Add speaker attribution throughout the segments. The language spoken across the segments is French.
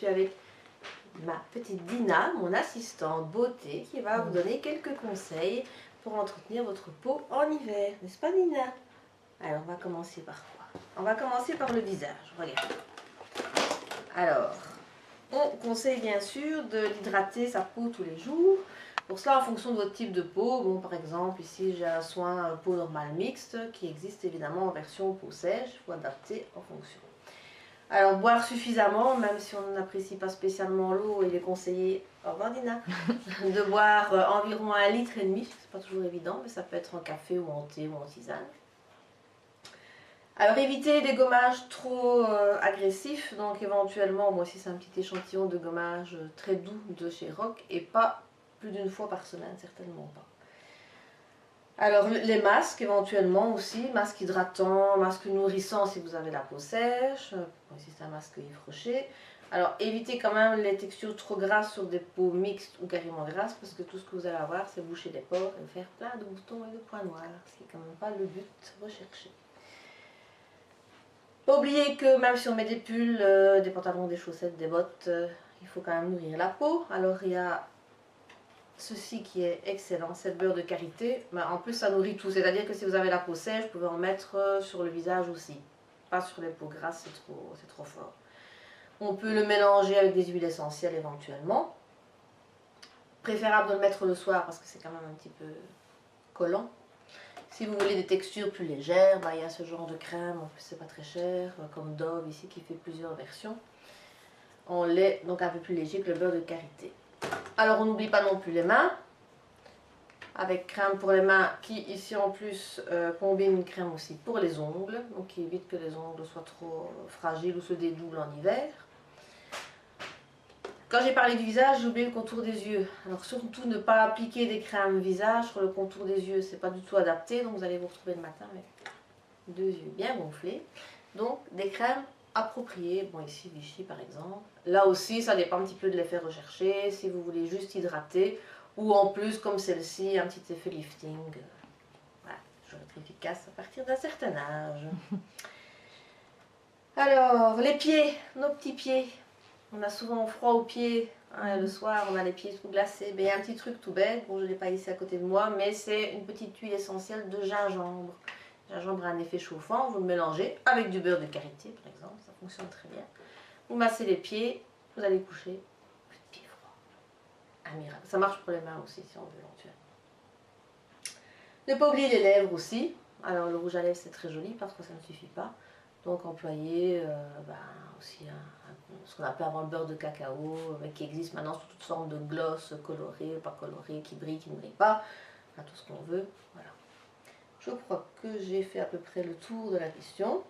Speaker 1: avec ma petite Dina, mon assistante beauté, qui va vous donner quelques conseils pour entretenir votre peau en hiver. N'est-ce pas Dina? Alors on va commencer par quoi? On va commencer par le visage, regarde. Alors, on conseille bien sûr d'hydrater sa peau tous les jours. Pour cela, en fonction de votre type de peau, bon, par exemple, ici j'ai un soin peau normale mixte qui existe évidemment en version peau sèche, il faut adapter en fonction. Alors, boire suffisamment, même si on n'apprécie pas spécialement l'eau, il est conseillé, au revoir Dina, de boire environ 1,5 litre. C'est pas toujours évident, mais ça peut être en café ou en thé ou en tisane. Alors évitez les gommages trop agressifs, donc éventuellement, moi aussi c'est un petit échantillon de gommage très doux de chez Rock et pas plus d'une fois par semaine, certainement pas. Alors les masques éventuellement aussi, masque hydratant, masque nourrissant si vous avez la peau sèche, ici c'est un masque Yves Rocher. Alors évitez quand même les textures trop grasses sur des peaux mixtes ou carrément grasses parce que tout ce que vous allez avoir c'est boucher les pores et faire plein de boutons et de points noirs, ce qui n'est quand même pas le but recherché. Pas oublier que même si on met des pulls, des pantalons, des chaussettes, des bottes, il faut quand même nourrir la peau. Alors il y a ceci qui est excellent, c'est le beurre de karité. Mais en plus ça nourrit tout, c'est-à-dire que si vous avez la peau sèche, vous pouvez en mettre sur le visage aussi. Pas sur les peaux grasses, c'est trop fort. On peut le mélanger avec des huiles essentielles éventuellement. Préférable de le mettre le soir parce que c'est quand même un petit peu collant. Si vous voulez des textures plus légères, il y a ce genre de crème, en plus c'est pas très cher, comme Dove ici qui fait plusieurs versions. En lait, donc un peu plus léger que le beurre de karité. Alors on n'oublie pas non plus les mains, avec crème pour les mains qui ici en plus combine une crème aussi pour les ongles, donc qui évite que les ongles soient trop fragiles ou se dédoublent en hiver. Quand j'ai parlé du visage, j'ai oublié le contour des yeux. Alors surtout ne pas appliquer des crèmes visage sur le contour des yeux, c'est pas du tout adapté, donc vous allez vous retrouver le matin avec deux yeux bien gonflés. Donc des crèmes appropriées, bon ici Vichy par exemple. Là aussi ça dépend un petit peu de l'effet recherché, si vous voulez juste hydrater, ou en plus comme celle-ci, un petit effet lifting. Voilà, toujours être efficace à partir d'un certain âge. Alors les pieds, nos petits pieds. On a souvent froid aux pieds, hein, le soir on a les pieds tout glacés. Mais il y a un petit truc tout bête, bon je ne l'ai pas ici à côté de moi, mais c'est une petite huile essentielle de gingembre. Le gingembre a un effet chauffant, vous le mélangez avec du beurre de karité par exemple, ça fonctionne très bien. Vous massez les pieds, vous allez coucher, plus de pieds froids. Un miracle. Ça marche pour les mains aussi si on veut éventuellement. Ne pas oublier les lèvres aussi. Alors le rouge à lèvres c'est très joli parce que ça ne suffit pas. Donc employer aussi ce qu'on appelle avant le beurre de cacao, mais qui existe maintenant sous toutes formes de gloss colorées, pas colorées, qui brillent, qui ne brillent pas, enfin, tout ce qu'on veut. Voilà. Je crois que j'ai fait à peu près le tour de la question.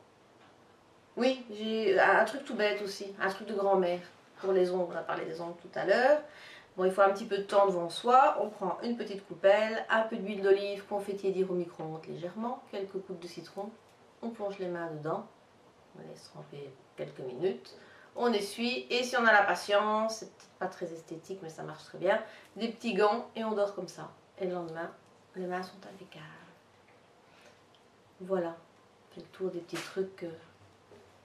Speaker 1: Oui, j'ai un truc tout bête aussi, un truc de grand-mère. Pour les ongles, on a parlé des ongles tout à l'heure. Bon, il faut un petit peu de temps devant soi. On prend une petite coupelle, un peu d'huile d'olive qu'on fait tiédir au micro-ondes légèrement, quelques gouttes de citron. On plonge les mains dedans. On laisse tremper quelques minutes. On essuie et si on a la patience, c'est peut-être pas très esthétique mais ça marche très bien, des petits gants et on dort comme ça. Et le lendemain, les mains sont impeccables. Voilà, fait le tour des petits trucs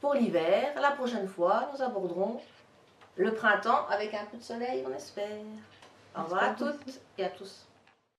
Speaker 1: pour l'hiver. La prochaine fois, nous aborderons le printemps avec un peu de soleil, on espère. Au revoir à toutes et à tous.